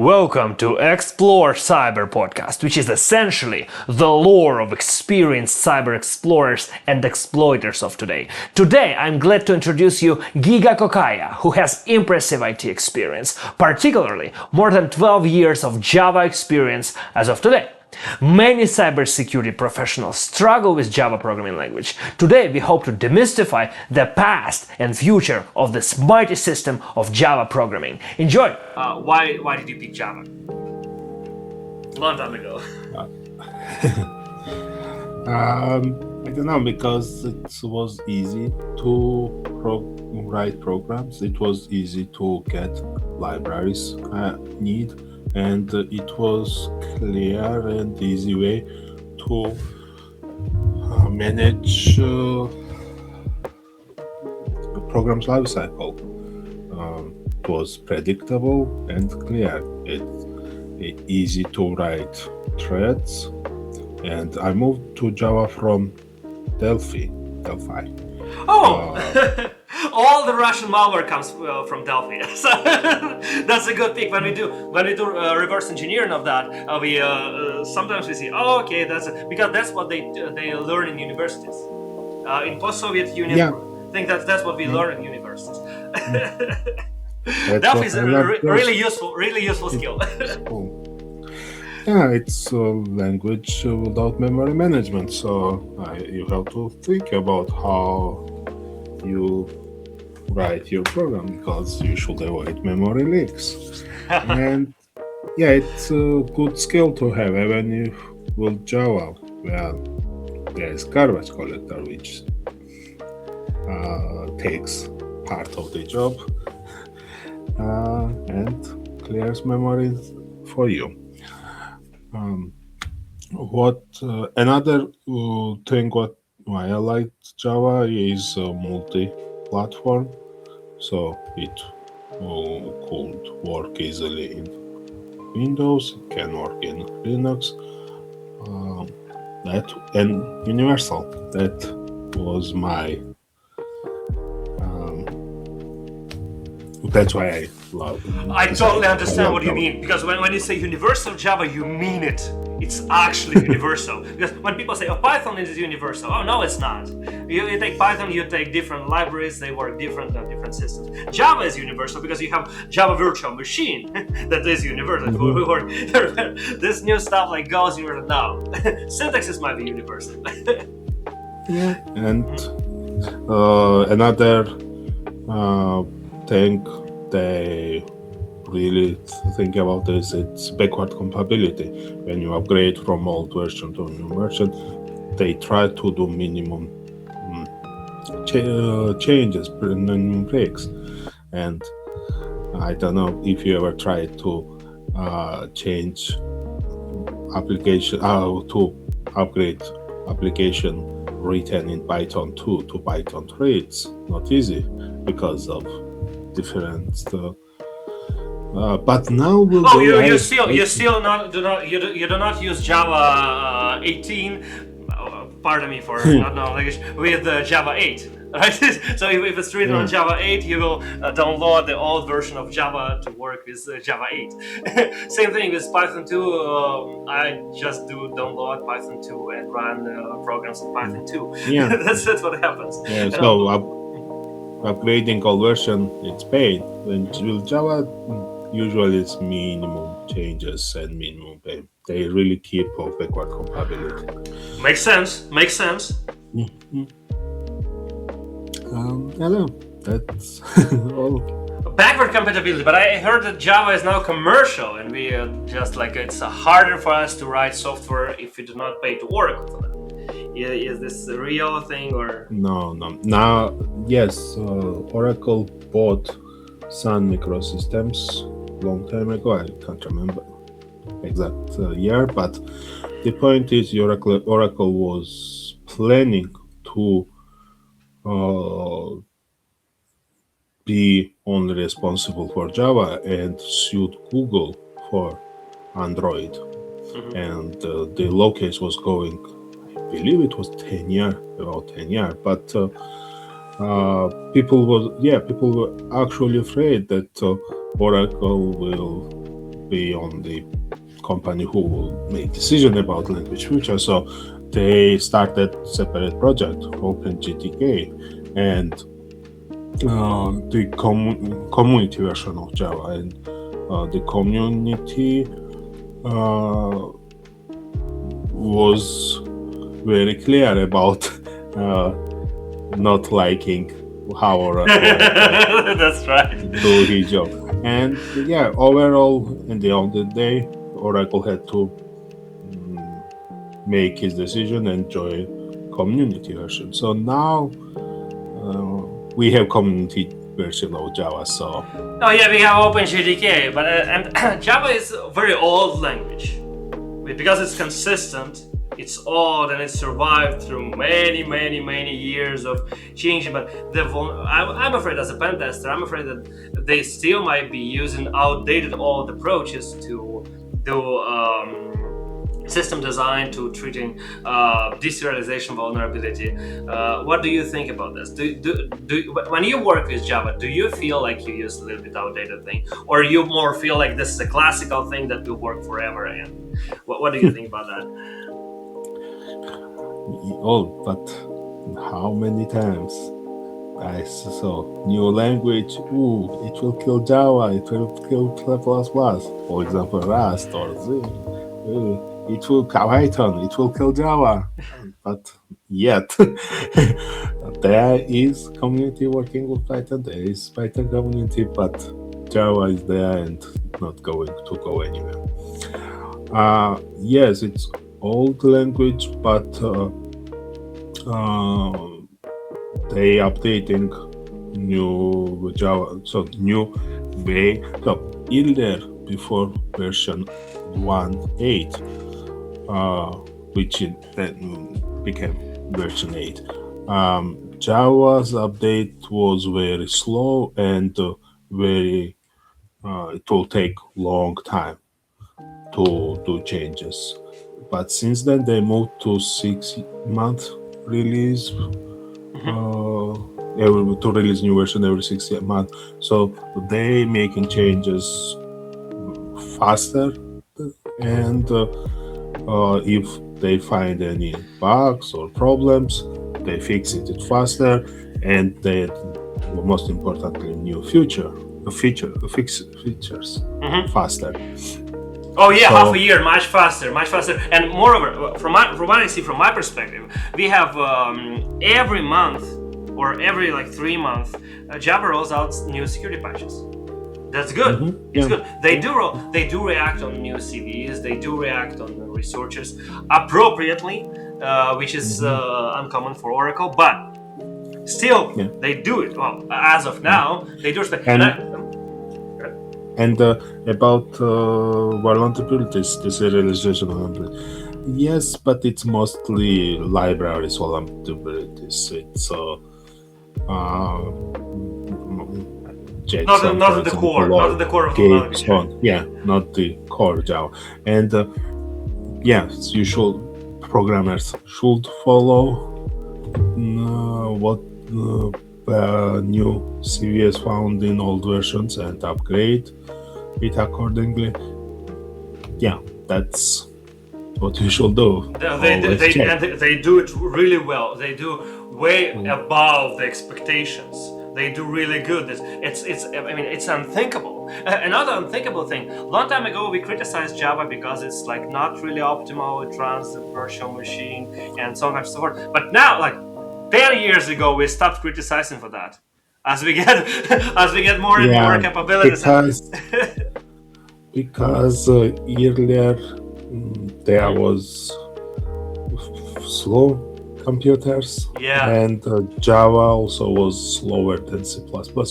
Welcome to EXP Lore Cyber podcast, which is essentially the lore of experienced cyber explorers and exploiters of today. Today, I'm glad to introduce you Giga Kokaia, who has impressive IT experience, particularly more than 12 years of Java experience as of today. Many cybersecurity professionals struggle with Java programming language. Today, we hope to demystify the past and future of this mighty system of Java programming. Enjoy! Why did you pick Java? Long time ago. I don't know, because it was easy to write programs. It was easy to get libraries I need. And it was clear and easy way to manage the program's lifecycle. It was predictable and clear. It's easy to write threads, and I moved to Java from Delphi. Oh! All the Russian malware comes from Delphi, so that's a good pick. When we do reverse engineering of that, we sometimes we see, oh, okay, because that's what they learn in universities. In post-Soviet Union, I think that's what we learn in universities. Delphi is a really useful skill. Yeah, it's a language without memory management, so you have to think about how you write your program, because you should avoid memory leaks. And yeah, it's a good skill to have when you build Java. Well, there is garbage collector, which takes part of the job and clears memories for you. Another thing why I liked Java is multi-platform, so it could work easily in Windows, can work in Linux, and universal. That was my. That's why I love. I totally understand what you mean, because when you say universal Java, you mean it. It's actually universal. Because when people say, oh, Python is universal, oh, no, it's not. You take Python, you take different libraries, they work different on different systems. Java is universal because you have Java virtual machine that is universal. This new stuff like Go is universal. No, syntaxes might be universal. Yeah, and another thing they really think about is its backward compatibility. When you upgrade from old version to new version, they try to do minimum changes, minimum breaks. And I don't know if you ever tried to change application, to upgrade application written in Python 2 to Python 3. It's not easy because of different stuff. But now you do not use Java 18. Pardon me for not knowing language, with Java 8, right? So if it's written on Java 8, you will download the old version of Java to work with Java 8. Same thing with Python 2. I just do download Python 2 and run programs in Python 2. Yeah, that's what happens. Yeah, so upgrading old version, it's pain. When with Java, usually it's minimum changes and minimum pay. They really keep of backward compatibility. Makes sense. Mm-hmm. I know. That's all. Backward compatibility, but I heard that Java is now commercial, and we just like it's harder for us to write software if we do not pay to Oracle for that. Is this a real thing or? No. Now, yes, Oracle bought Sun Microsystems long time ago. I can't remember exact year, but the point is Oracle was planning to be only responsible for Java and sued Google for Android. Mm-hmm. And the law case was going, I believe it was about 10 years, but people were actually afraid that Oracle will be on the company who will make decision about language future. So they started separate project, OpenJDK, and the community version of Java. And the community was very clear about not liking how Oracle That's right. do his job. And yeah, overall, in the end of the day, Oracle had to make his decision and join community version. So now we have community version of Java. So Oh yeah, we have OpenJDK, but and Java is a very old language because it's consistent. It's old and it survived through many years of changing. But I'm afraid, as a pen tester, I'm afraid that they still might be using outdated old approaches to do system design, to treating deserialization vulnerability. What do you think about this? When you work with Java, do you feel like you use a little bit outdated thing, or you more feel like this is a classical thing that will work forever? And what do you think about that? Oh, but how many times I saw new language? Ooh, it will kill Java. It will kill C++. For example, Rust or Z. It will Python. It will kill Java. But yet, there is community working with Python. There is Python community, but Java is there and not going to go anywhere. Yes, it's old language, but they updating new Java, so new way. So earlier, before version 1.8, which then became version 8, Java's update was very slow and very. It will take long time to do changes. But since then, they moved to 6-month release, to release new version every 6 months. So they making changes faster, and if they find any bugs or problems, they fix it faster, and they, most importantly, new features faster. Oh yeah, so, half a year, much faster. And moreover, from what I see from my perspective, we have every month or every 3 months, Java rolls out new security patches. That's good. It's good. They do react on new CVEs. They do react on researchers appropriately, which is uncommon for Oracle. But still, they do it. Well, as of now, they do respect. And about vulnerabilities, deserialization vulnerability. Yes, but it's mostly libraries vulnerabilities. It's not the core of vulnerability. Yeah, not the core Java. And yes, programmers should follow what new CVS found in old versions and upgrade it accordingly. Yeah, that's what you should do. They do it really well. They do way above the expectations. They do really good. It's unthinkable. Another unthinkable thing. Long time ago, we criticized Java because it's not really optimal. It runs the virtual machine and so on and so forth. But now, 10 years ago, we stopped criticizing for that. As we get more and more capabilities. Because earlier there was slow computers, and Java also was slower than C++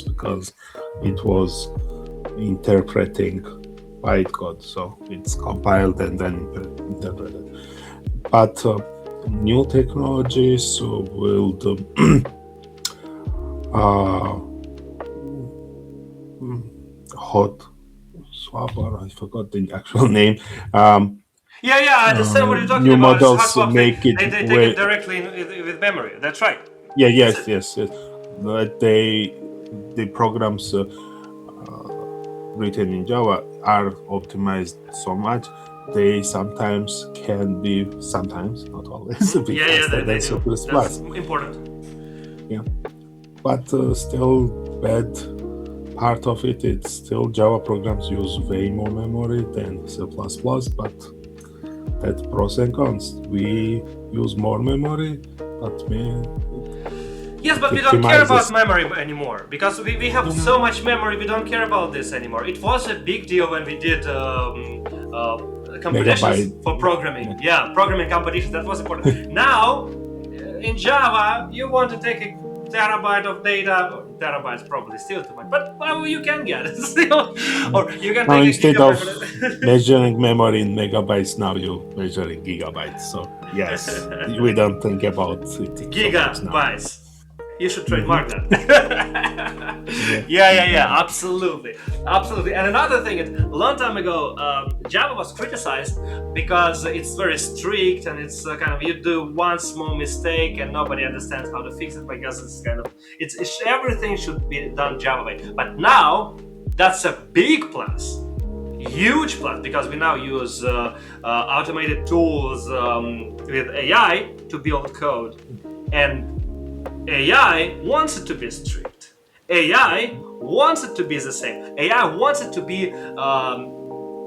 because it was interpreting bytecode, so it's compiled and then interpreted. But new technologies will hot swapper, I forgot the actual name. I understand what you're talking new about. New models make they take it directly with memory. That's right. Yes. The programs written in Java are optimized so much, they sometimes can be, sometimes, not always, be faster than C++. That's important. Yeah, but still bad part of it, it's still Java programs use way more memory than C++, but that's pros and cons. We use more memory, but Yes, but we don't care about memory anymore because we have so much memory. We don't care about this anymore. It was a big deal when we did competitions for programming. Yeah, programming competitions. That was important. Now, in Java, you want to take a terabyte of data. Terabytes probably still too much, but well, you can get it still. Or you can take instead of measuring memory in megabytes, now you measure in gigabytes. So yes, we don't think about it. Gigabytes. You should trademark that. Yeah, absolutely. And another thing is, a long time ago, Java was criticized because it's very strict and it's kind of, you do one small mistake and nobody understands how to fix it because it's kind of, it's everything should be done Java way. But now, that's a big plus. Huge plus, because we now use automated tools with AI to build code. And AI wants it to be strict. AI wants it to be the same. AI wants it to be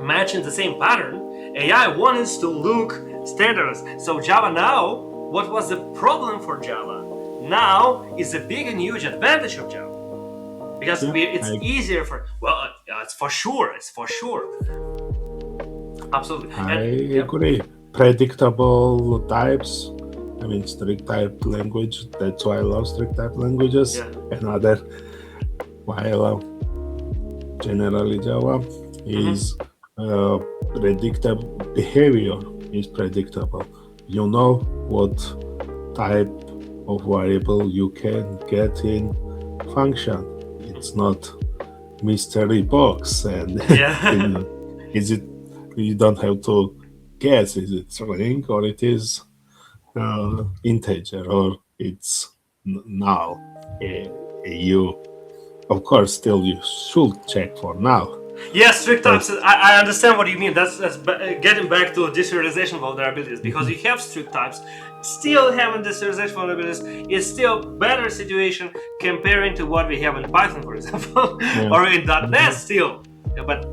matching the same pattern. AI wants to look standardized. So Java now, what was the problem for Java? Now is a big and huge advantage of Java. Because it's easier for, it's for sure. Absolutely. I agree. Predictable types. I mean, strict type language. That's why I love strict type languages. Another why I love generally Java is predictable behavior is predictable. You know what type of variable you can get in function. It's not mystery box, and is it? You don't have to guess. Is it string or it is integer or it's null? You, of course, still you should check for null. Yes, strict types. I understand what you mean. That's getting back to deserialization vulnerabilities, because you have strict types. Still having deserialization vulnerabilities is still better situation comparing to what we have in Python, for example, or in .NET still. But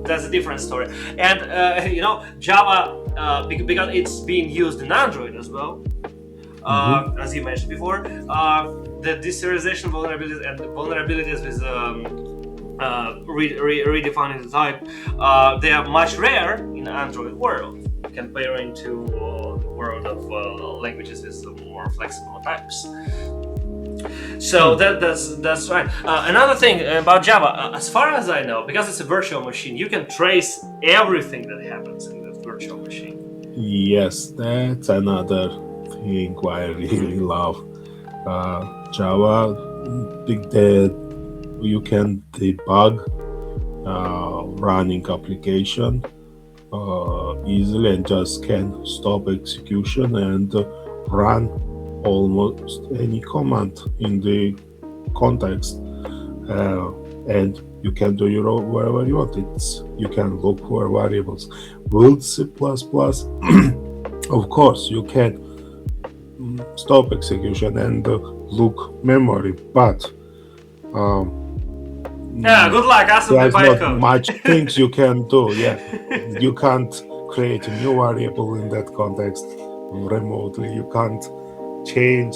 that's a different story. And Java, because it's being used in Android as well, as you mentioned before, the deserialization vulnerabilities and the vulnerabilities with redefining the type, they are much rare in Android world comparing to the world of languages with more flexible types. So that's right. Another thing about Java, as far as I know, because it's a virtual machine, you can trace everything that happens in the virtual machine. Yes, that's another thing why I really love Java. You can debug running application easily and just can stop execution and run almost any command in the context, and you can do your own wherever you want. You can look for variables. With C++, of course, you can stop execution and look memory, but good luck. There's not much things you can do. You can't create a new variable in that context remotely. You can't change.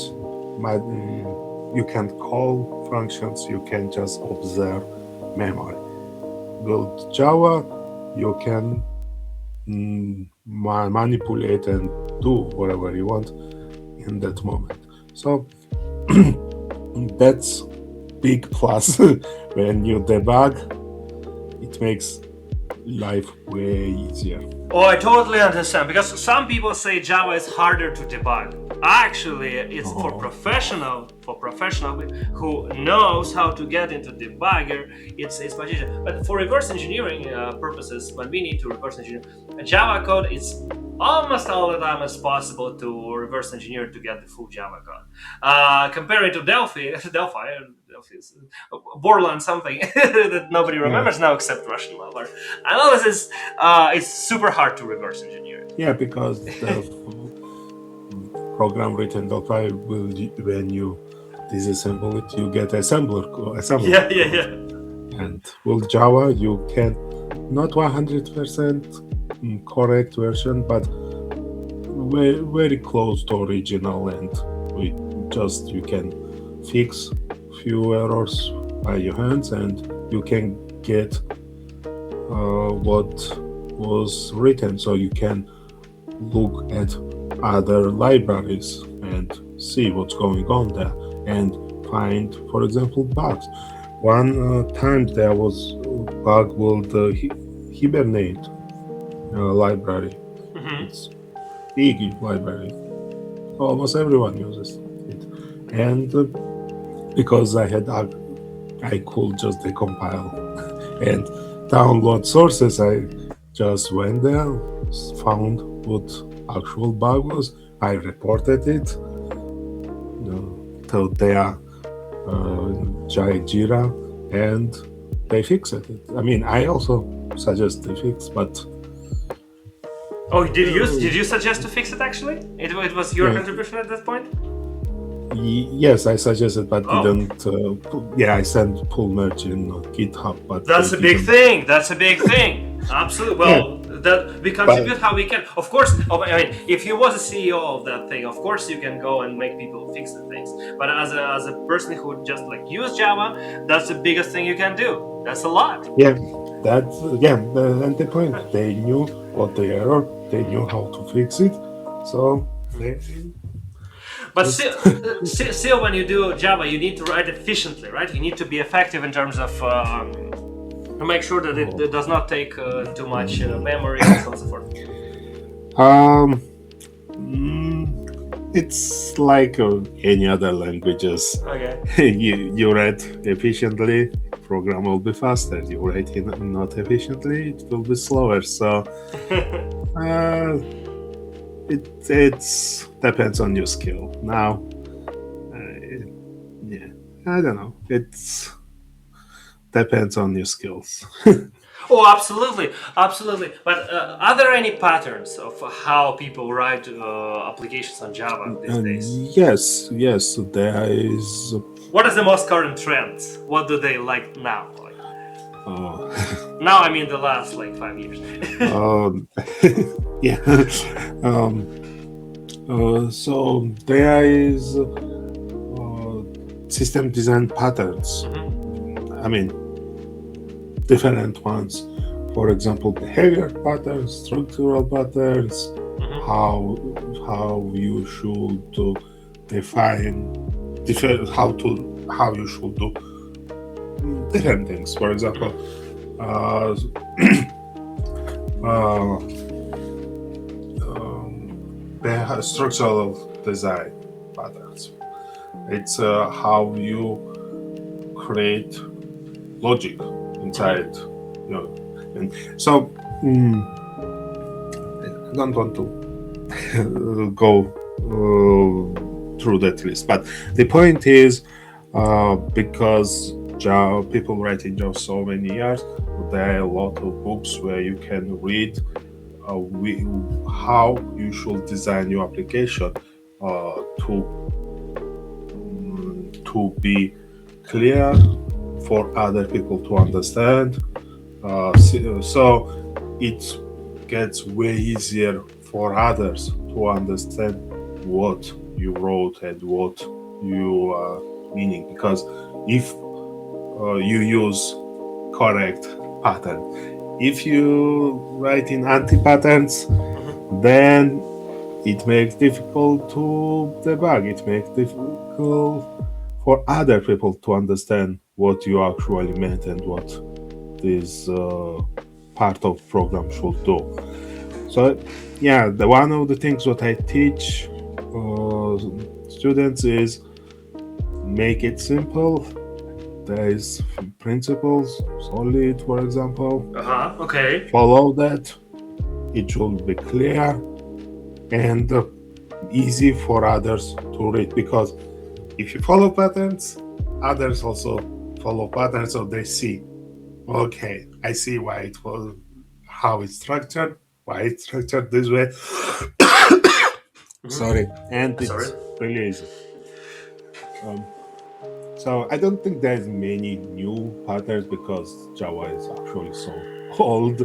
You can't call functions. You can just observe memory. With Java, you can manipulate and do whatever you want in that moment. So that's big plus. When you debug, it makes life way easier. Oh, I totally understand, because some people say Java is harder to debug. Actually, it's for professional who knows how to get into debugger. It's much easier. But for reverse engineering purposes, when we need to reverse engineer Java code, it's almost all the time as possible to reverse engineer to get the full Java code. Comparing to Delphi is Borland something that nobody remembers now except Russian level analysis. It's super hard to reverse engineer. Yeah, because the program written Delphi will, when you disassemble it, you get assembler. Yeah. And with Java, you can not 100% correct version, but very, very close to original, and you can fix few errors by your hands, and you can get what was written, so you can look at other libraries and see what's going on there and find, for example, bugs. One time there was a bug with the Hibernate library. It's big library. Almost everyone uses it. And because I could just decompile and download sources, I just went there, found what actual bug was. I reported it to their Jira, and they fixed it. I mean, I also suggest they fix, but oh, did you suggest to fix it? Actually, it was your contribution at that point. Yes, I suggested, but didn't. I sent pull merge in GitHub, but that's a big thing. Absolutely. Well, that we contribute how we can. Of course, I mean, if you was a CEO of that thing, of course you can go and make people fix the things. But as a person who just like use Java, that's the biggest thing you can do. That's a lot. Yeah, and the point, they knew what the error, they knew how to fix it, so they. But still, when you do Java, you need to write efficiently, right? You need to be effective in terms of to make sure that it does not take too much memory and so on and so forth. It's like any other languages. Okay. you write efficiently, program will be faster. You write not efficiently, it will be slower. So it depends on your skill. Now, I don't know. It depends on your skills. Oh, absolutely. But are there any patterns of how people write applications on Java these days? Yes, there is. What is the most current trend? What do they like now? Now, I mean the last 5 years. Yeah. So there is system design patterns. I mean, different ones. For example, behavior patterns, structural patterns, how you should define how you should do different things. For example, the structural design patterns. It's how you create logic inside, and so I don't want to go through that list, but the point is, because Java, people writing Java so many years, there are a lot of books where you can read how you should design your application to be clear for other people to understand. So it gets way easier for others to understand what you wrote and what you are meaning. Because if you use correct pattern, if you write in anti-patterns, then it makes difficult to debug. It makes difficult for other people to understand what you actually meant and what these part of program should do. So yeah, one of the things what I teach students is make it simple. There is principles, solid, for example. Okay. Follow that. It should be clear and easy for others to read, because if you follow patterns, others also follow patterns, so they see, okay, I see why it was, how it's structured, why it's structured this way. Sorry, and it's really easy. So I don't think there's many new patterns because Java is actually so old.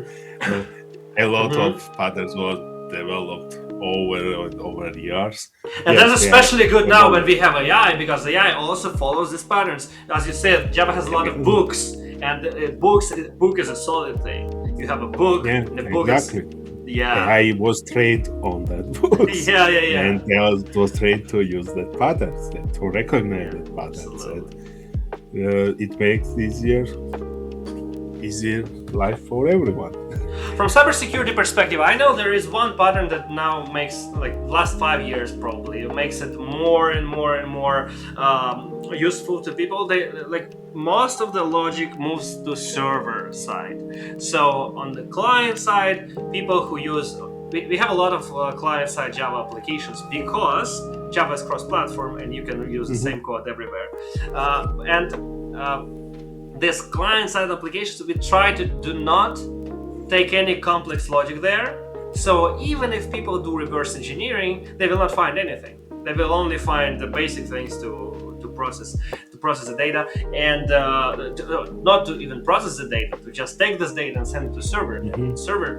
A lot of patterns were developed over years. And Yes, that's especially good now when we have AI, because AI also follows these patterns. As you said, Java has a lot of books, and book is a solid thing. You have a book, and the book exactly. AI was trained on that book. And it was trained to use that patterns, to recognize that patterns. And, it makes easier life for everyone. From cybersecurity perspective, I know there is one pattern that now makes, like, last 5 years probably, it makes it more and more and more useful to people. They, like, most of the logic moves to server side. So on the client side, people who use, we have a lot of client-side Java applications because Java is cross-platform and you can use the same code everywhere. This client-side applications, we try to do not take any complex logic there. So even if people do reverse engineering, they will not find anything. They will only find the basic things to process the data, and not to even process the data, to just take this data and send it to server. And server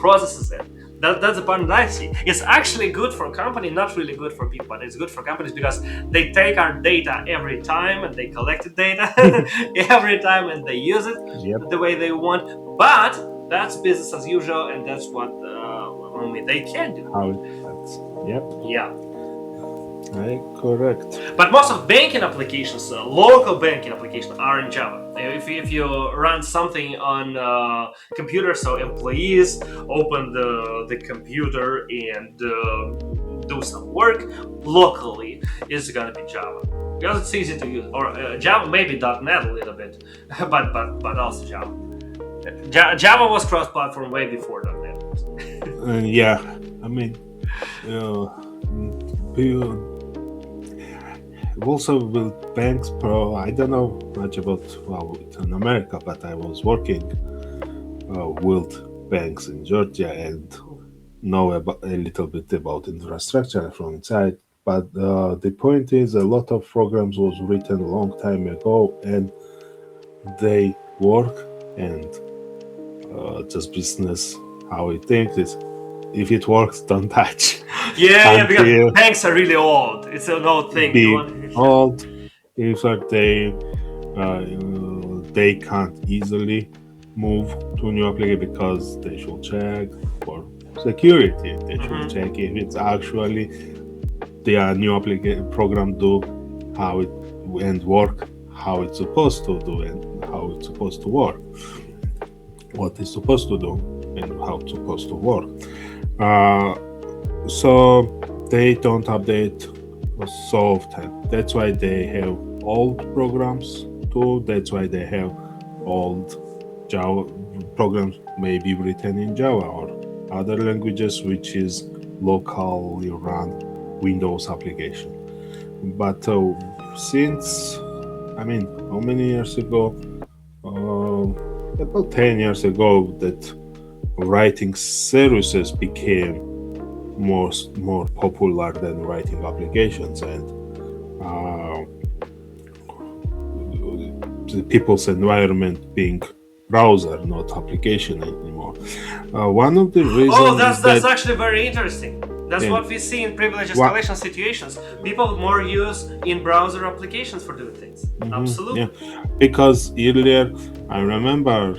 processes it. That's the part that I see. It's actually good for a company, not really good for people, but it's good for companies because they take our data every time and they collect the data every time and they use it the way they want. But that's business as usual, and that's what they can do. Correct. But most of banking applications, local banking applications, are in Java. If you run something on computer, so employees open the computer and do some work locally, it's gonna be Java because it's easy to use. Or Java, maybe .NET a little bit, but also Java. Java was cross-platform way before .NET. I mean, also with banks, I don't know much about it in America, but I was working with banks in Georgia and know a little bit about infrastructure from inside. But the point is, a lot of programs was written a long time ago, and they work, and just business how it thinks is, if it works, don't touch. Because banks are really old. It's an old thing. Old. In fact, they can't easily move to new application because they should check for security. They should check if it's actually their new application program do how it and work how it's supposed to do and how it's supposed to work. What it's supposed to do and how it's supposed to work. So they don't update so often. That's why they have old programs too. That's why they have old Java programs maybe written in Java or other languages, which is locally run Windows application. But since, how many years ago? About 10 years ago, that writing services became more popular than writing applications, and the people's environment being browser, not application anymore. One of the reasons that's actually very interesting. That's what we see in privilege escalation situations. People more use in browser applications for doing things. Absolutely. Because earlier, I remember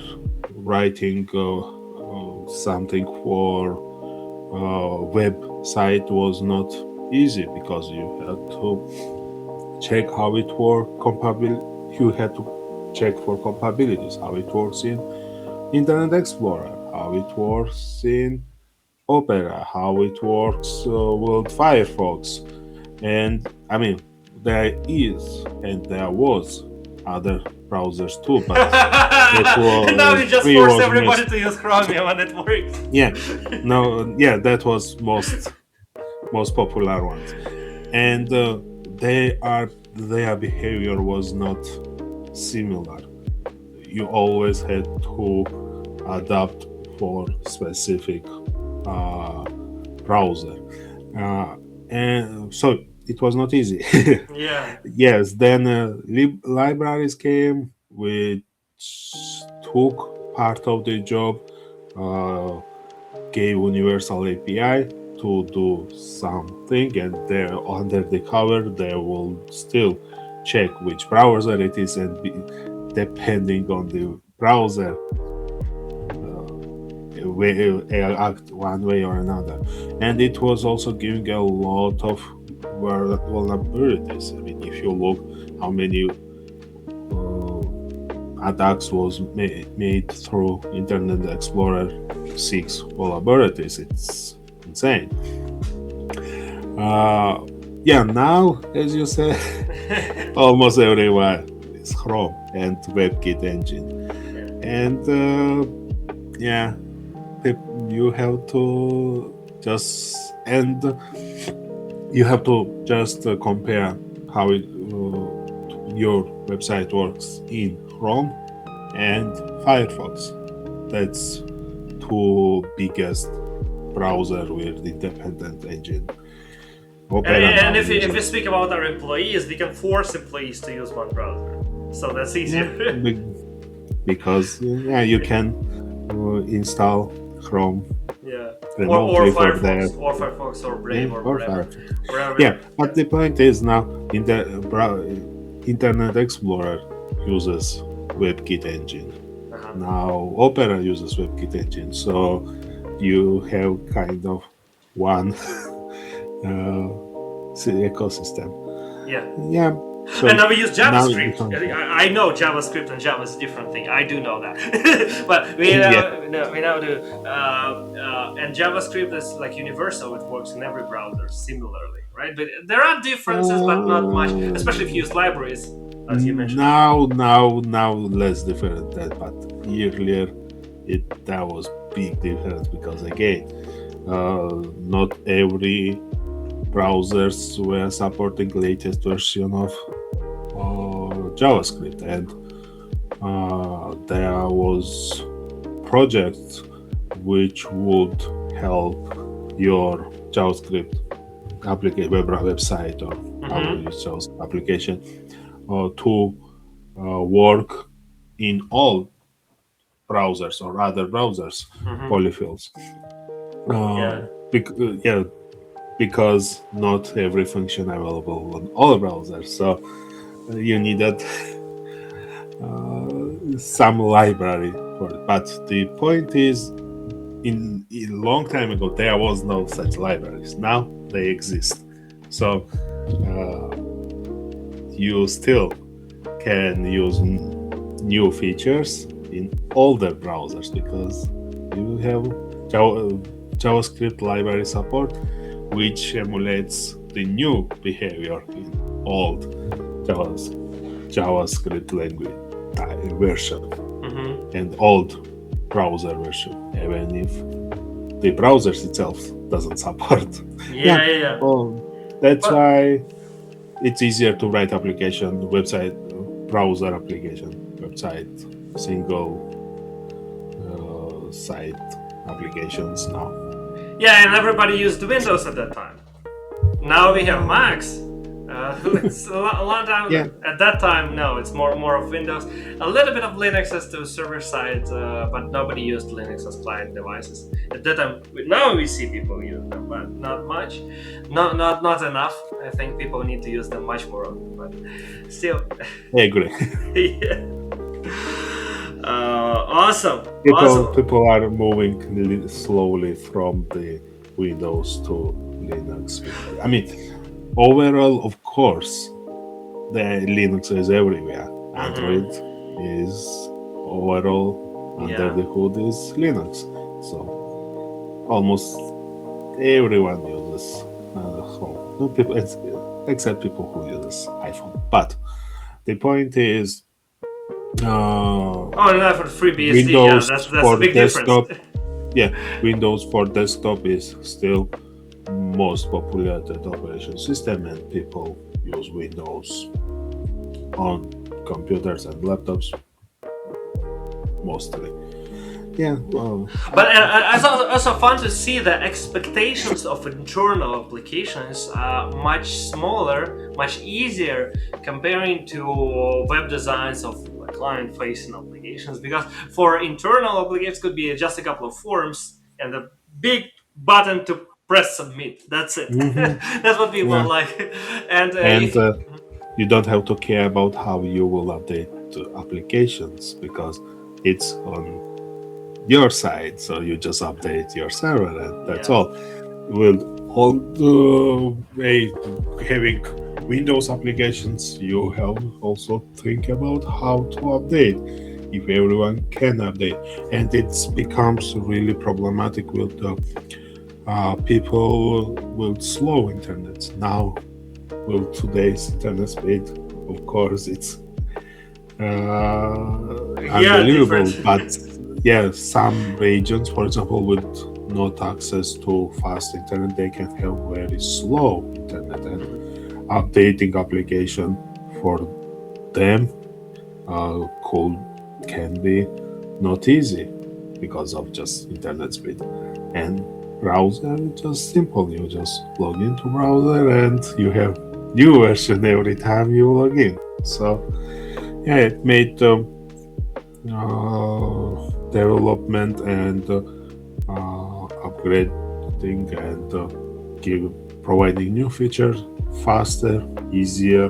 writing something for website was not easy because you had to check how it works, you had to check for compatibilities, how it works in Internet Explorer, how it works in Opera, how it works with Firefox. And I mean, there is and there was other browsers too, but it And now was you just free force was everybody missed. to use Chromium and it works. Yeah, no, yeah, that was most popular ones, and their behavior was not similar. You always had to adapt for specific uh, browser, and so it was not easy. Yeah. Yes, then libraries came, which took part of the job, uh, gave universal API to do something, and there under the cover they will still check which browser it is, and depending on the browser, act one way or another. And it was also giving a lot of vulnerabilities. I mean, if you look how many attacks was made through Internet Explorer 6 vulnerabilities, it's insane. Yeah, now, as you said, almost everywhere is Chrome and WebKit engine. And yeah, you have to just compare how your website works in Chrome and Firefox. That's two biggest browser with independent engine. And if we speak about our employees, we can force employees to use one browser, so that's easier. Because you can install Chrome. Yeah. Remotely Or Firefox or Brave or whatever. Yeah, but the point is now in the Internet Explorer uses WebKit engine. Now Opera uses WebKit engine, so you have kind of one ecosystem. Yeah. So and now we use JavaScript. I know JavaScript and Java is a different thing. I do know that, but we now do. And JavaScript is like universal. It works in every browser similarly, right? But there are differences, but not much. Especially if you use libraries, as you mentioned. Now less different than that, but earlier that was big difference because again, not every browsers were supporting latest version of JavaScript, and there was projects which would help your JavaScript website or JavaScript application to work in all browsers or other browsers, polyfills. Because not every function available on all browsers, so you needed some library for it. But the point is, in a long time ago, there was no such libraries. Now they exist, so you still can use new features in older browsers because you have JavaScript library support, which emulates the new behavior in old JavaScript language version and old browser version, even if the browser itself doesn't support. That's why it's easier to write application, browser application, website, single site applications now. Yeah, and everybody used Windows at that time. Now we have Macs. It's a long time. Yeah. At that time, no, it's more of Windows. A little bit of Linux as the server side, but nobody used Linux as client devices. At that time, now we see people use them, but not much. Not enough. I think people need to use them much more often, but still. I agree. Yeah. Awesome. People are moving slowly from the Windows to Linux. I mean, overall, of course, the Linux is everywhere. Android is overall under the hood is Linux. So almost everyone uses home. No people, except people who uses iPhone. But the point is, not for FreeBSD. Yeah, Windows that's a for big difference. desktop. Yeah, Windows for desktop is still most populated operation system, and people use Windows on computers and laptops mostly. Yeah, well, But it's also fun to see that expectations of internal applications are much smaller, much easier comparing to web designs of client-facing applications. Because for internal applications, could be just a couple of forms and a big button to press submit. That's it. That's what people yeah, like. And and if you don't have to care about how you will update applications because it's on your side, so you just update your server and that's all. With all the way having Windows applications, you have also think about how to update if everyone can update, and it becomes really problematic with the people with slow internet. Now with today's internet speed, of course it's unbelievable, different. but yeah, some regions, for example, with not access to fast internet, they can have very slow internet, and updating application for them can be not easy because of just internet speed. And browser is just simple. You just log into browser and you have new version every time you log in. So yeah, it made development and upgrading and providing new features faster, easier,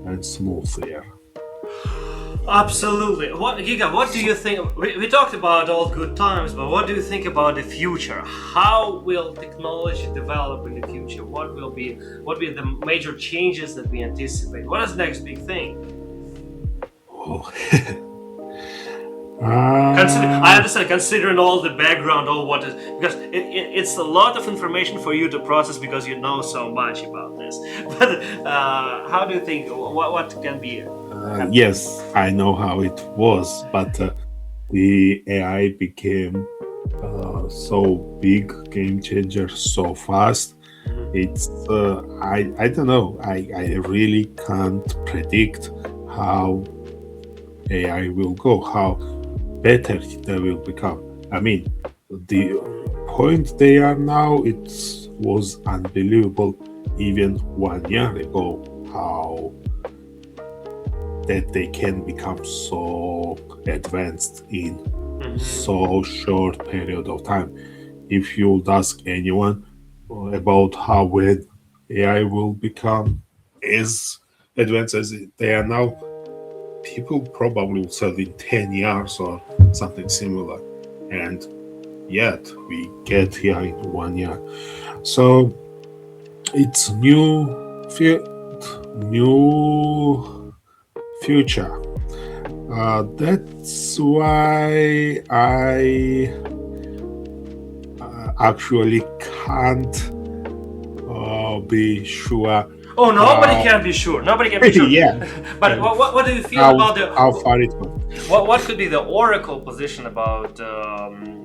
and smoother. Absolutely. Giga, what do you think? We talked about all good times, but what do you think about the future? How will technology develop in the future? What will be the major changes that we anticipate? What is the next big thing? Oh. I understand, considering all the background, all what is, because it's a lot of information for you to process because you know so much about this. But how do you think? What can be? Yes, I know how it was, but the AI became so big, game changer, so fast. It's I don't know. I really can't predict how AI will go, how better they will become. I mean, the point they are now, it was unbelievable even 1 year ago how that they can become so advanced in so short period of time. If you would ask anyone about how when AI will become as advanced as they are now, people probably will say in 10 years or something similar. And yet we get here in 1 year. So it's new future. That's why I actually can't be sure. Oh, nobody can be sure. Nobody can be sure. Yeah. But what do you feel about how far it goes? What could be the Oracle position about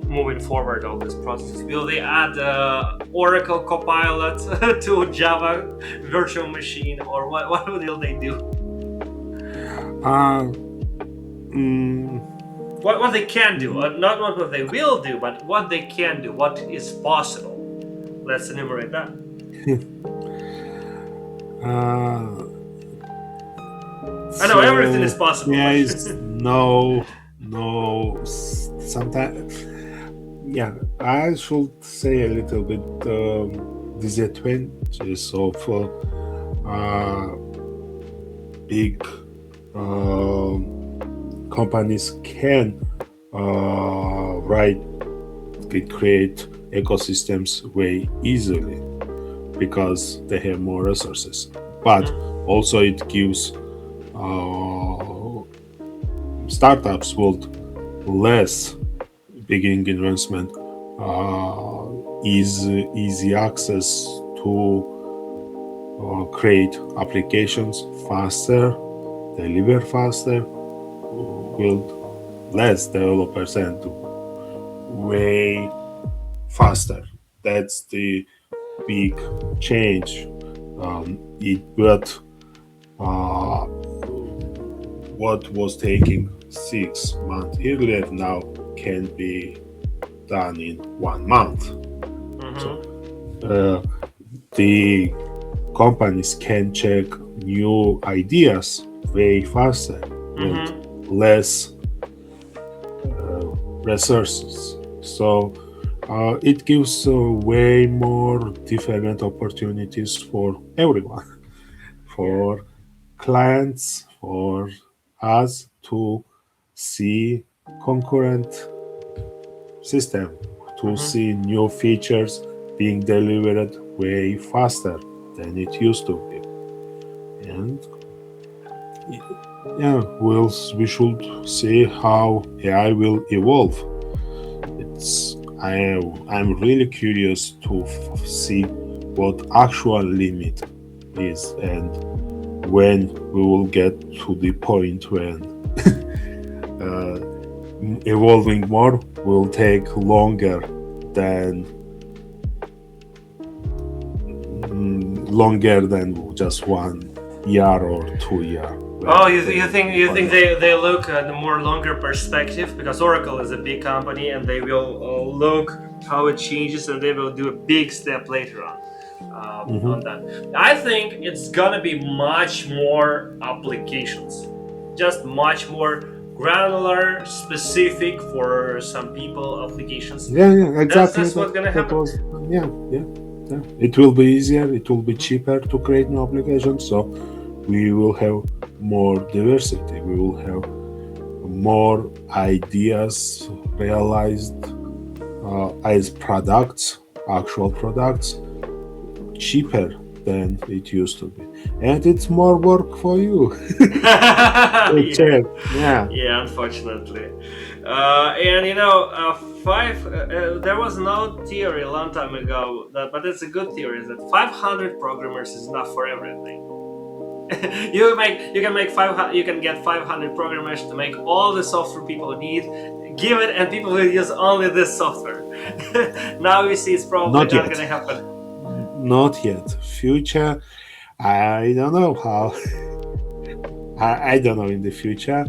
moving forward all this process? Will they add Oracle Copilot to Java virtual machine, or what will they do? What they can do, not what they will do, but what they can do, what is possible. Let's enumerate that. I know everything is possible. There is no. Sometimes, yeah, I should say a little bit disadvantages of big companies can create ecosystems way easily because they have more resources, but also it gives startups with less beginning investment is easy access to create applications faster, deliver faster, build less developers and way faster. That's the big change. But what was taking 6 months earlier now can be done in 1 month. So the companies can check new ideas way faster with less resources. So it gives way more different opportunities for everyone, for clients, for us to see concurrent system, to see new features being delivered way faster than it used to be. And yeah, we should see how AI will evolve. I'm really curious to see what actual limit is and when we will get to the point when evolving more will take longer than just 1 year or 2 year. Oh, you think they look at the more longer perspective, because Oracle is a big company and they will look how it changes and they will do a big step later on that. I think it's gonna be much more applications, just much more granular, specific for some people applications. Yeah, exactly. That's what's gonna happen. Yeah. It will be easier. It will be cheaper to create new applications. So we will have more diversity. We will have more ideas realized as products, actual products, cheaper than it used to be. And it's more work for you. Yeah, unfortunately. And there was no theory a long time ago, but it's a good theory, that 500 programmers is enough for everything. you can get 500 programmers to make all the software people need, give it, and people will use only this software. Now we see it's probably not going to happen. Not yet. Future, I don't know how. I don't know in the future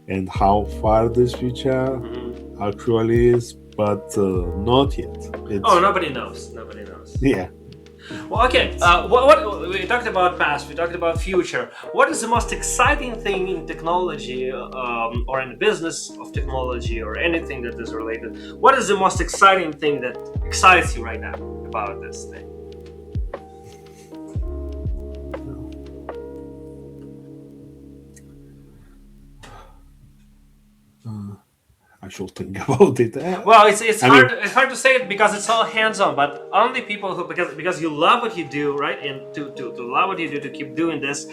and how far this future actually is, but not yet. Nobody knows. Nobody knows. Yeah. Well, okay. What we talked about past, we talked about future. What is the most exciting thing in technology, or in the business of technology, or anything that is related? What is the most exciting thing that excites you right now about this thing? I should think about it. Well, it's hard to say it because it's all hands-on, but only people who because you love what you do, right? And to love what you do, to keep doing this,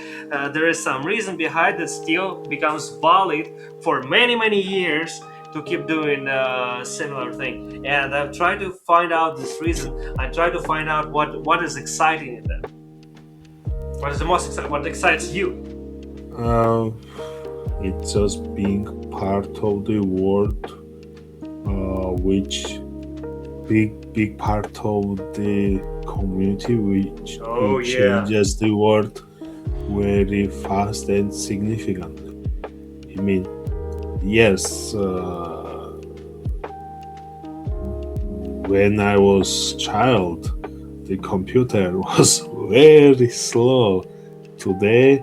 there is some reason behind that still becomes valid for many years to keep doing similar thing. And I've tried to find out this reason. I try to find out what is exciting in that. What is the most exciting? What excites you? It's just being part of the world, which big part of the community which changes the world very fast and significantly. I mean, yes, when I was child, the computer was very slow. Today,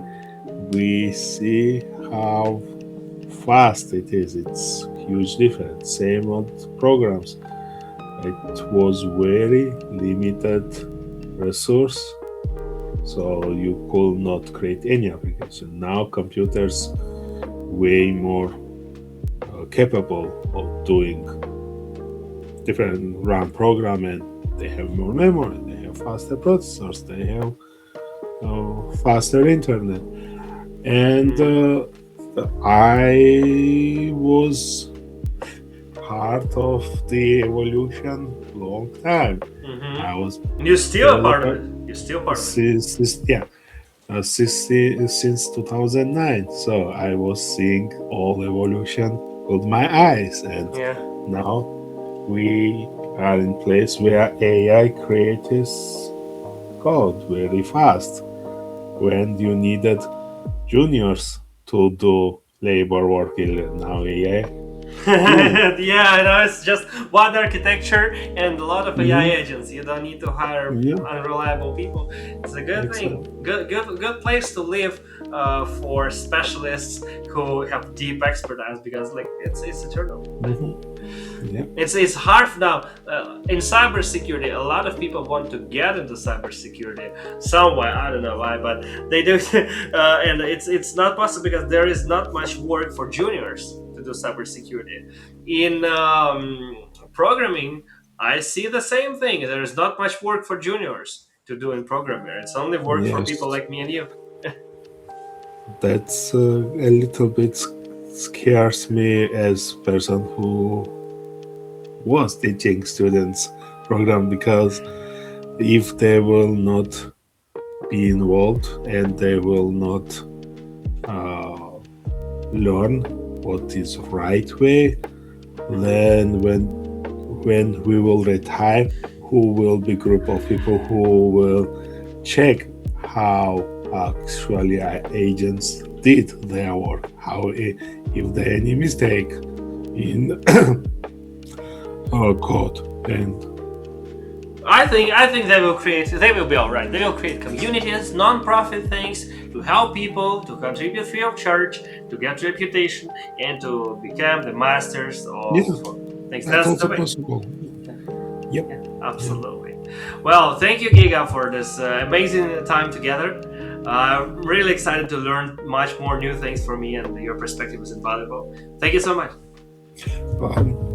we see how fast it is. It's huge difference. Same on programs. It was very limited resource, so you could not create any application. Now computers way more capable of doing different run program, and they have more memory, they have faster processors, they have faster internet. And I was part of the evolution long time. I was You're still a part of it. You're still part of it. since 2009. So I was seeing all evolution with my eyes, and Yeah. now we are in place where AI creates code very fast. When you needed juniors to do labor work, now AI. Yeah, I know. It's just one architecture and a lot of AI agents. You don't need to hire unreliable people. It's a good thing. Good place to live for specialists who have deep expertise, because like it's eternal. Yeah. It's hard now. In cybersecurity, a lot of people want to get into cybersecurity somewhere. I don't know why, but they do, and it's not possible because there is not much work for juniors to do cybersecurity. In programming, I see the same thing. There is not much work for juniors to do in programming. It's only work for people like me and you. That's a little bit scares me as person who was teaching students program, because if they will not be involved and they will not learn what is right way, then when we will retire, who will be group of people who will check how actually agents did their work, how if there any mistake in our code. And I think they will be all right. They will create communities, non-profit things to help people, to contribute free of charge, to get reputation, and to become the masters of things. that's also the way. possible. Yep. Yeah, absolutely. Well, thank you, Giga, for this amazing time together. I'm really excited to learn much more new things from me, and your perspective was invaluable. Thank you so much.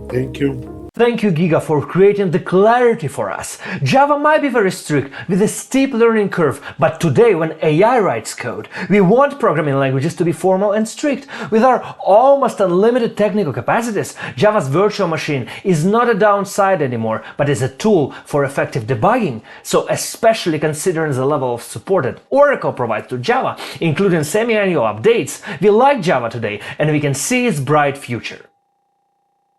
Thank you. Thank you, Giga, for creating the clarity for us. Java might be very strict with a steep learning curve, but today when AI writes code, we want programming languages to be formal and strict. With our almost unlimited technical capacities, Java's virtual machine is not a downside anymore, but is a tool for effective debugging. So especially considering the level of support that Oracle provides to Java, including semi-annual updates, we like Java today and we can see its bright future.